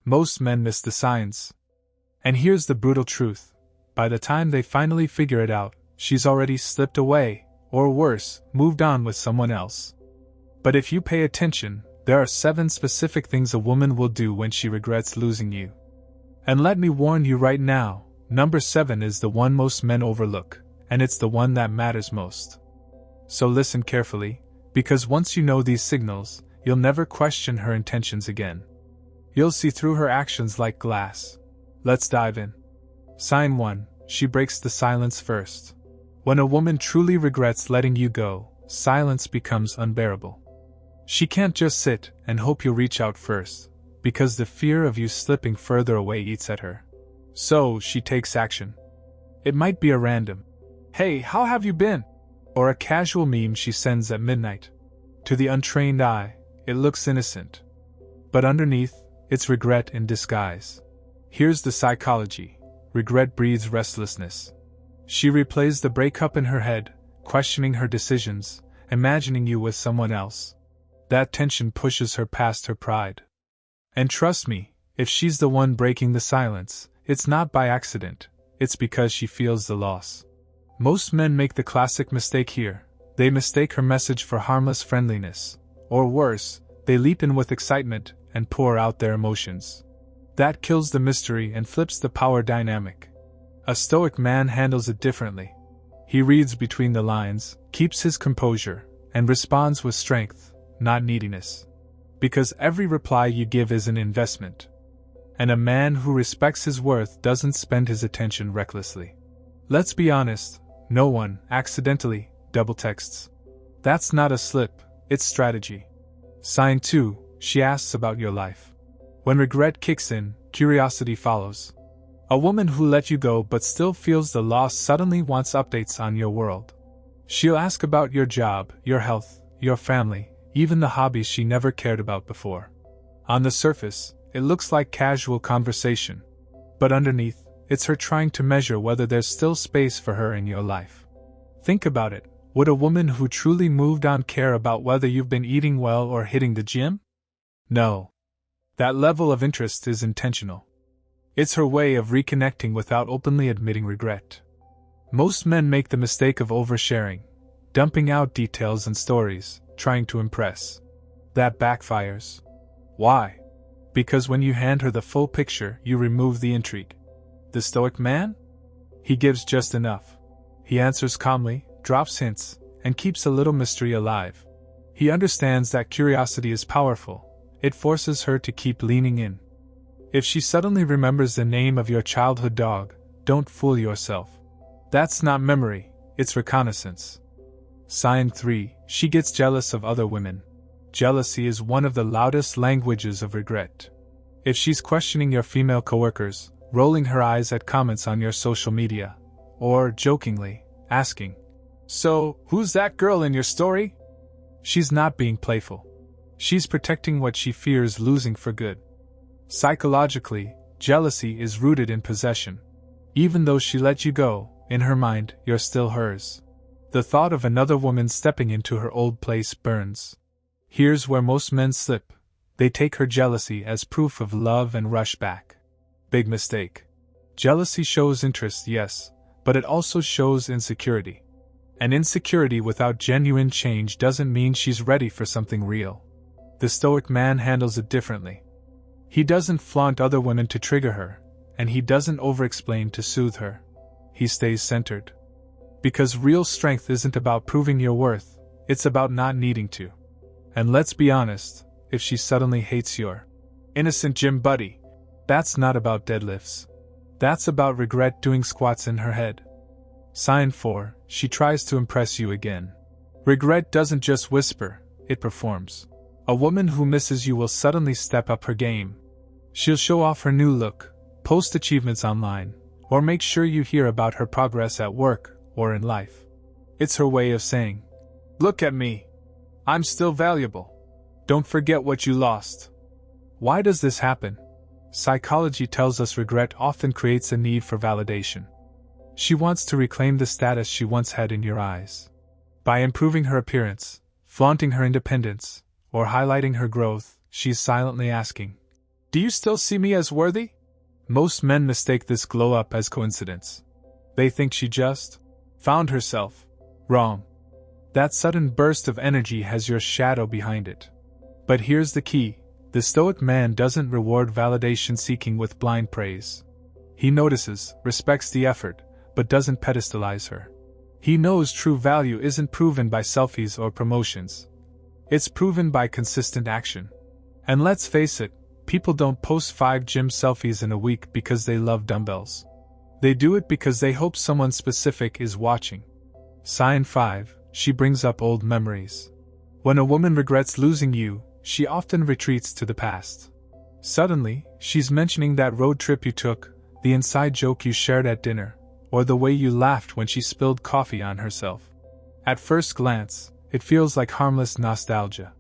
Most men miss the signs. And here's the brutal truth. By the time they finally figure it out, she's already slipped away, or worse, moved on with someone else. But if you pay attention, there are 7 specific things a woman will do when she regrets losing you. And let me warn you right now, number 7 is the one most men overlook, and it's the one that matters most. So listen carefully, because once you know these signals, you'll never question her intentions again. You'll see through her actions like glass. Let's dive in. Sign 1. She breaks the silence first. When a woman truly regrets letting you go, silence becomes unbearable. She can't just sit and hope you'll reach out first, because the fear of you slipping further away eats at her. So she takes action. It might be a random, "Hey, how have you been?" or a casual meme she sends at midnight. To the untrained eye, it looks innocent. But underneath, it's regret in disguise. Here's the psychology. Regret breeds restlessness. She replays the breakup in her head, questioning her decisions, imagining you with someone else. That tension pushes her past her pride. And trust me, if she's the one breaking the silence, it's not by accident, it's because she feels the loss. Most men make the classic mistake here. They mistake her message for harmless friendliness. Or worse, they leap in with excitement and pour out their emotions. That kills the mystery and flips the power dynamic. A Stoic man handles it differently. He reads between the lines, keeps his composure, and responds with strength, not neediness. Because every reply you give is an investment. And a man who respects his worth doesn't spend his attention recklessly. Let's be honest, no one, accidentally, double texts. That's not a slip, it's strategy. Sign 2, she asks about your life. When regret kicks in, curiosity follows. A woman who let you go but still feels the loss suddenly wants updates on your world. She'll ask about your job, your health, your family, even the hobbies she never cared about before. On the surface, it looks like casual conversation. But underneath, it's her trying to measure whether there's still space for her in your life. Think about it. Would a woman who truly moved on care about whether you've been eating well or hitting the gym? No. That level of interest is intentional. It's her way of reconnecting without openly admitting regret. Most men make the mistake of oversharing, dumping out details and stories, trying to impress. That backfires. Why? Because when you hand her the full picture, you remove the intrigue. The Stoic man? He gives just enough. He answers calmly, drops hints, and keeps a little mystery alive. He understands that curiosity is powerful. It forces her to keep leaning in. If she suddenly remembers the name of your childhood dog, don't fool yourself. That's not memory, it's reconnaissance. Sign 3, she gets jealous of other women. Jealousy is one of the loudest languages of regret. If she's questioning your female coworkers, rolling her eyes at comments on your social media, or, jokingly, asking, "So, who's that girl in your story?" She's not being playful. She's protecting what she fears losing for good. Psychologically, jealousy is rooted in possession. Even though she let you go, in her mind, you're still hers. The thought of another woman stepping into her old place burns. Here's where most men slip. They take her jealousy as proof of love and rush back. Big mistake. Jealousy shows interest, yes, but it also shows insecurity. And insecurity without genuine change doesn't mean she's ready for something real. The Stoic man handles it differently. He doesn't flaunt other women to trigger her, and he doesn't over-explain to soothe her. He stays centered. Because real strength isn't about proving your worth, it's about not needing to. And let's be honest, if she suddenly hates your innocent gym buddy, that's not about deadlifts. That's about regret doing squats in her head. Sign 4, she tries to impress you again. Regret doesn't just whisper, it performs. A woman who misses you will suddenly step up her game. She'll show off her new look, post achievements online, or make sure you hear about her progress at work or in life. It's her way of saying, "Look at me. I'm still valuable. Don't forget what you lost." Why does this happen? Psychology tells us regret often creates a need for validation. She wants to reclaim the status she once had in your eyes. By improving her appearance, flaunting her independence, or highlighting her growth, she's silently asking, Do you still see me as worthy? Most men mistake this glow up as coincidence. They think she just found herself. Wrong. That sudden burst of energy has your shadow behind it. But here's the key: the Stoic man doesn't reward validation seeking with blind praise. He notices, respects the effort, but doesn't pedestalize her. He knows true value isn't proven by selfies or promotions. It's proven by consistent action. And let's face it, people don't post 5 gym selfies in a week because they love dumbbells. They do it because they hope someone specific is watching. Sign 5, she brings up old memories. When a woman regrets losing you, she often retreats to the past. Suddenly, she's mentioning that road trip you took, the inside joke you shared at dinner, or the way you laughed when she spilled coffee on herself. At first glance, it feels like harmless nostalgia.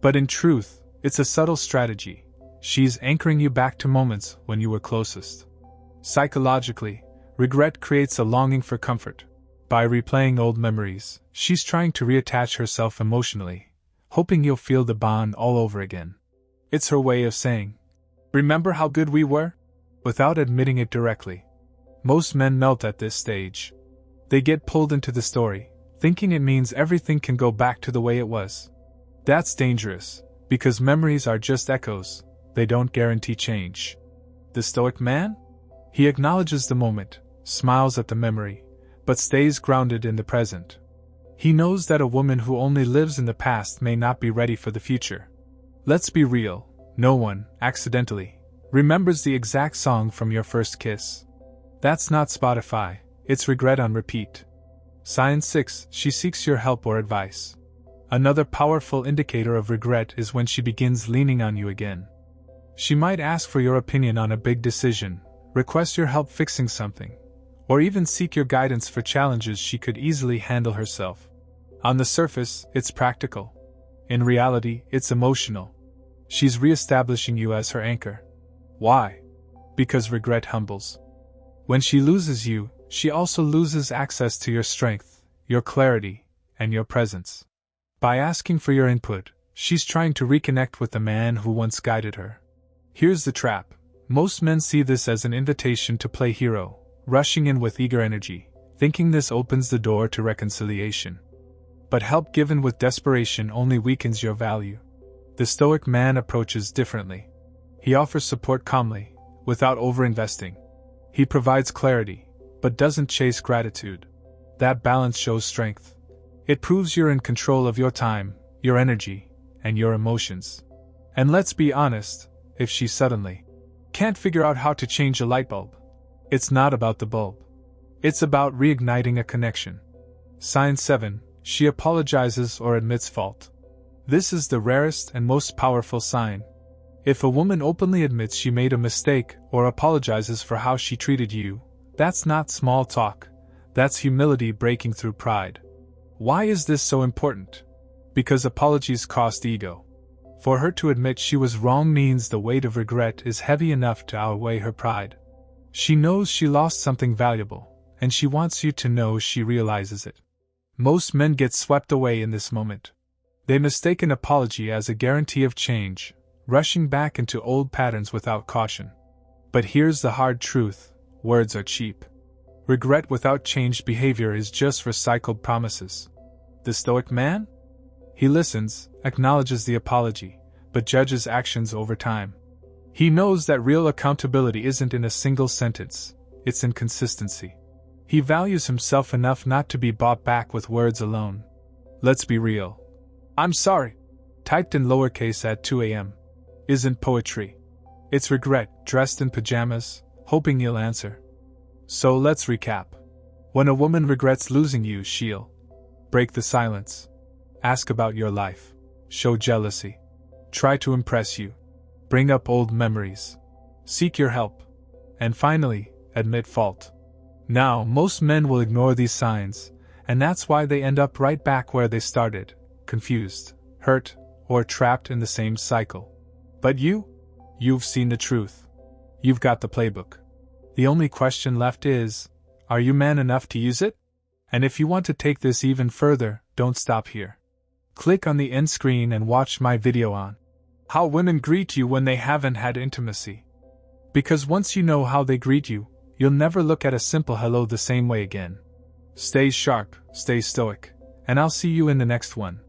But in truth, it's a subtle strategy. She's anchoring you back to moments when you were closest. Psychologically, regret creates a longing for comfort. By replaying old memories, she's trying to reattach herself emotionally, hoping you'll feel the bond all over again. It's her way of saying, "Remember how good we were?" without admitting it directly. Most men melt at this stage. They get pulled into the story, thinking it means everything can go back to the way it was. That's dangerous, because memories are just echoes, they don't guarantee change. The Stoic man? He acknowledges the moment, smiles at the memory, but stays grounded in the present. He knows that a woman who only lives in the past may not be ready for the future. Let's be real, no one, accidentally, remembers the exact song from your first kiss. That's not Spotify, it's regret on repeat. Sign 6, she seeks your help or advice. Another powerful indicator of regret is when she begins leaning on you again. She might ask for your opinion on a big decision, request your help fixing something, or even seek your guidance for challenges she could easily handle herself. On the surface, it's practical. In reality, it's emotional. She's re-establishing you as her anchor. Why? Because regret humbles. When she loses you, she also loses access to your strength, your clarity, and your presence. By asking for your input, she's trying to reconnect with the man who once guided her. Here's the trap. Most men see this as an invitation to play hero, rushing in with eager energy, thinking this opens the door to reconciliation. But help given with desperation only weakens your value. The Stoic man approaches differently. He offers support calmly, without overinvesting. He provides clarity, but doesn't chase gratitude. That balance shows strength. It proves you're in control of your time, your energy, and your emotions. And let's be honest, if she suddenly can't figure out how to change a light bulb, it's not about the bulb. It's about reigniting a connection. Sign 7, she apologizes or admits fault. This is the rarest and most powerful sign. If a woman openly admits she made a mistake or apologizes for how she treated you, that's not small talk. That's humility breaking through pride. Why is this so important? Because apologies cost ego. For her to admit she was wrong means the weight of regret is heavy enough to outweigh her pride. She knows she lost something valuable, and she wants you to know she realizes it. Most men get swept away in this moment. They mistake an apology as a guarantee of change, rushing back into old patterns without caution. But here's the hard truth: words are cheap. Regret without changed behavior is just recycled promises. The Stoic man? He listens, acknowledges the apology, but judges actions over time. He knows that real accountability isn't in a single sentence, it's in consistency. He values himself enough not to be bought back with words alone. Let's be real. "I'm sorry," typed in lowercase at 2 a.m., isn't poetry. It's regret, dressed in pajamas, hoping you'll answer. So let's recap. When a woman regrets losing you, she'll break the silence, ask about your life, show jealousy, try to impress you, bring up old memories, seek your help, and finally, admit fault. Now, most men will ignore these signs, and that's why they end up right back where they started, confused, hurt, or trapped in the same cycle. But you've seen the truth. You've got the playbook. The only question left is, are you man enough to use it? And if you want to take this even further, don't stop here. Click on the end screen and watch my video on How women greet you when they haven't had intimacy. Because once you know how they greet you, you'll never look at a simple hello the same way again. Stay sharp, stay stoic, and I'll see you in the next one.